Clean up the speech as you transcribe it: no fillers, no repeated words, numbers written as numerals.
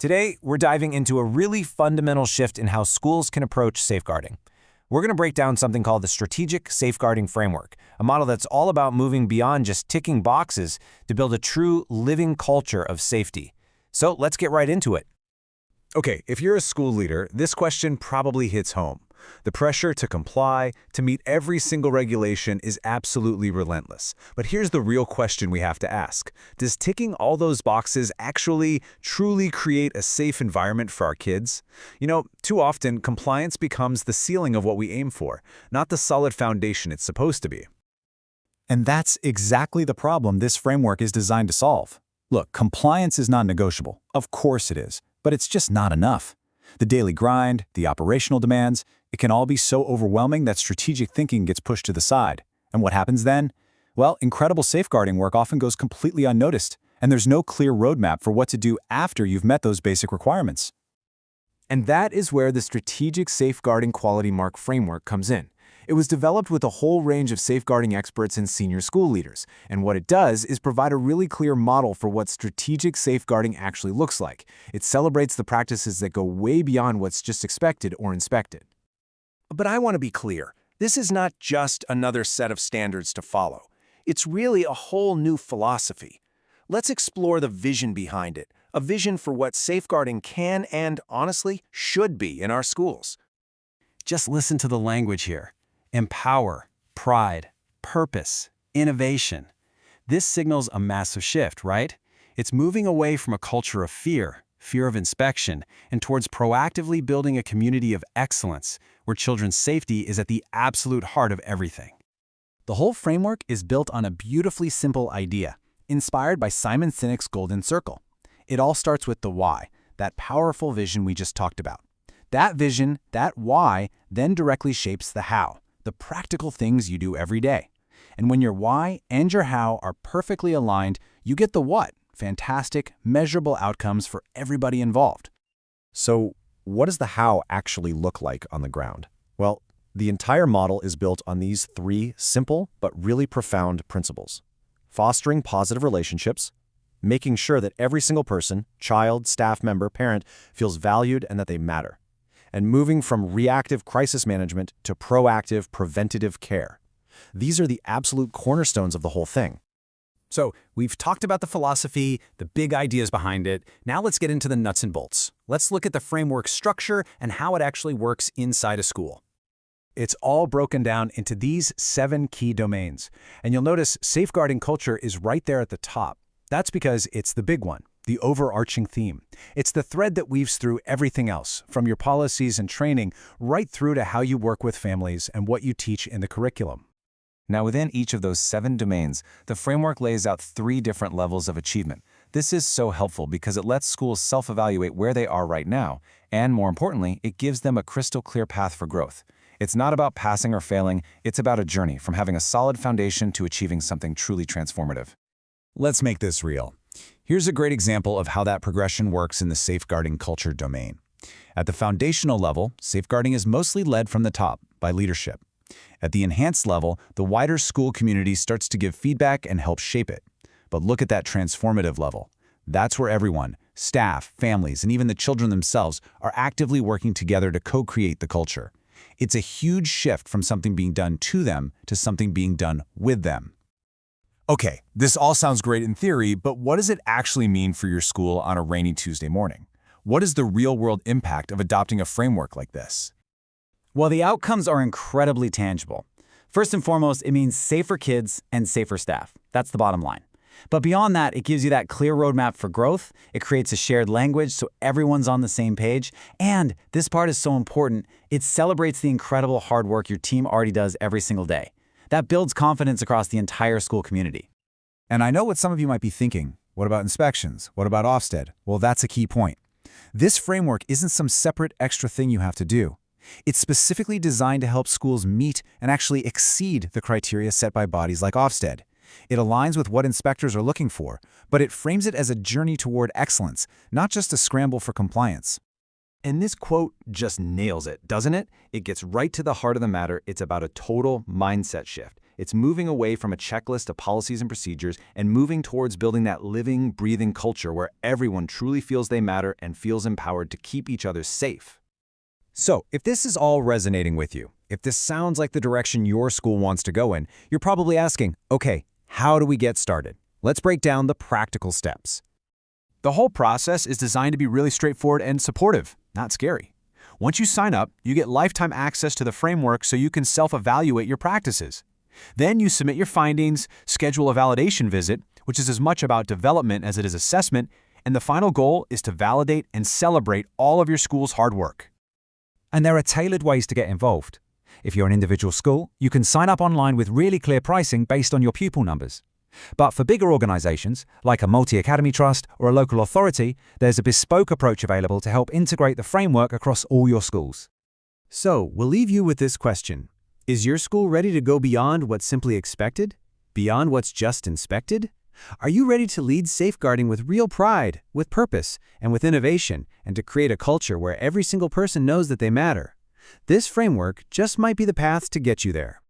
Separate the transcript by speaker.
Speaker 1: Today, we're diving into a really fundamental shift in how schools can approach safeguarding. We're going to break down something called the Strategic Safeguarding Framework, a model that's all about moving beyond just ticking boxes to build a true living culture of safety. So let's get right into it.
Speaker 2: Okay, if you're a school leader, this question probably hits home. The pressure to comply, to meet every single regulation is absolutely relentless. But here's the real question we have to ask. Does ticking all those boxes actually, truly create a safe environment for our kids? You know, too often, compliance becomes the ceiling of what we aim for, not the solid foundation it's supposed to be.
Speaker 3: And that's exactly the problem this framework is designed to solve. Look, compliance is non-negotiable. Of course it is. But it's just not enough. The daily grind, the operational demands, it can all be so overwhelming that strategic thinking gets pushed to the side. And what happens then? Well, incredible safeguarding work often goes completely unnoticed, and there's no clear roadmap for what to do after you've met those basic requirements.
Speaker 1: And that is where the Strategic Safeguarding Quality Mark framework comes in. It was developed with a whole range of safeguarding experts and senior school leaders, and what it does is provide a really clear model for what strategic safeguarding actually looks like. It celebrates the practices that go way beyond what's just expected or inspected. But I want to be clear, this is not just another set of standards to follow. It's really a whole new philosophy. Let's explore the vision behind it, a vision for what safeguarding can and, honestly, should be in our schools.
Speaker 4: Just listen to the language here. Empower, pride, purpose, innovation. This signals a massive shift, right? It's moving away from a culture of fear of inspection, and towards proactively building a community of excellence, where children's safety is at the absolute heart of everything.
Speaker 3: The whole framework is built on a beautifully simple idea, inspired by Simon Sinek's Golden Circle. It all starts with the why, that powerful vision we just talked about. That vision, that why, then directly shapes the how, the practical things you do every day. And when your why and your how are perfectly aligned, you get the what, fantastic, measurable outcomes for everybody involved.
Speaker 5: So, what does the how actually look like on the ground? Well, the entire model is built on these three simple but really profound principles. Fostering positive relationships, making sure that every single person, child, staff member, parent, feels valued and that they matter, and moving from reactive crisis management to proactive preventative care. These are the absolute cornerstones of the whole thing.
Speaker 3: So, we've talked about the philosophy, the big ideas behind it. Now let's get into the nuts and bolts. Let's look at the framework structure and how it actually works inside a school. It's all broken down into these 7 key domains. And you'll notice safeguarding culture is right there at the top. That's because it's the big one, the overarching theme. It's the thread that weaves through everything else, from your policies and training right through to how you work with families and what you teach in the curriculum.
Speaker 1: Now, within each of those 7 domains, the framework lays out 3 different levels of achievement. This is so helpful because it lets schools self-evaluate where they are right now, and more importantly, it gives them a crystal clear path for growth. It's not about passing or failing, it's about a journey from having a solid foundation to achieving something truly transformative.
Speaker 2: Let's make this real. Here's a great example of how that progression works in the safeguarding culture domain. At the foundational level, safeguarding is mostly led from the top, by leadership. At the enhanced level, the wider school community starts to give feedback and help shape it. But look at that transformative level. That's where everyone, staff, families, and even the children themselves are actively working together to co-create the culture. It's a huge shift from something being done to them to something being done with them.
Speaker 1: Okay, this all sounds great in theory, but what does it actually mean for your school on a rainy Tuesday morning? What is the real-world impact of adopting a framework like this?
Speaker 4: Well, the outcomes are incredibly tangible. First and foremost, it means safer kids and safer staff. That's the bottom line. But beyond that, it gives you that clear roadmap for growth. It creates a shared language so everyone's on the same page. And this part is so important, it celebrates the incredible hard work your team already does every single day. That builds confidence across the entire school community.
Speaker 2: And I know what some of you might be thinking. What about inspections? What about Ofsted? Well, that's a key point. This framework isn't some separate extra thing you have to do. It's specifically designed to help schools meet and actually exceed the criteria set by bodies like Ofsted. It aligns with what inspectors are looking for, but it frames it as a journey toward excellence, not just a scramble for compliance.
Speaker 1: And this quote just nails it, doesn't it? It gets right to the heart of the matter. It's about a total mindset shift. It's moving away from a checklist of policies and procedures and moving towards building that living, breathing culture where everyone truly feels they matter and feels empowered to keep each other safe.
Speaker 2: So, if this is all resonating with you, if this sounds like the direction your school wants to go in, you're probably asking, okay, how do we get started? Let's break down the practical steps.
Speaker 1: The whole process is designed to be really straightforward and supportive, not scary. Once you sign up, you get lifetime access to the framework so you can self-evaluate your practices. Then you submit your findings, schedule a validation visit, which is as much about development as it is assessment, and the final goal is to validate and celebrate all of your school's hard work.
Speaker 3: And there are tailored ways to get involved. If you're an individual school, you can sign up online with really clear pricing based on your pupil numbers. But for bigger organizations, like a multi-academy trust or a local authority, there's a bespoke approach available to help integrate the framework across all your schools.
Speaker 1: So, we'll leave you with this question. Is your school ready to go beyond what's simply expected? Beyond what's just inspected? Are you ready to lead safeguarding with real pride, with purpose, and with innovation, and to create a culture where every single person knows that they matter? This framework just might be the path to get you there.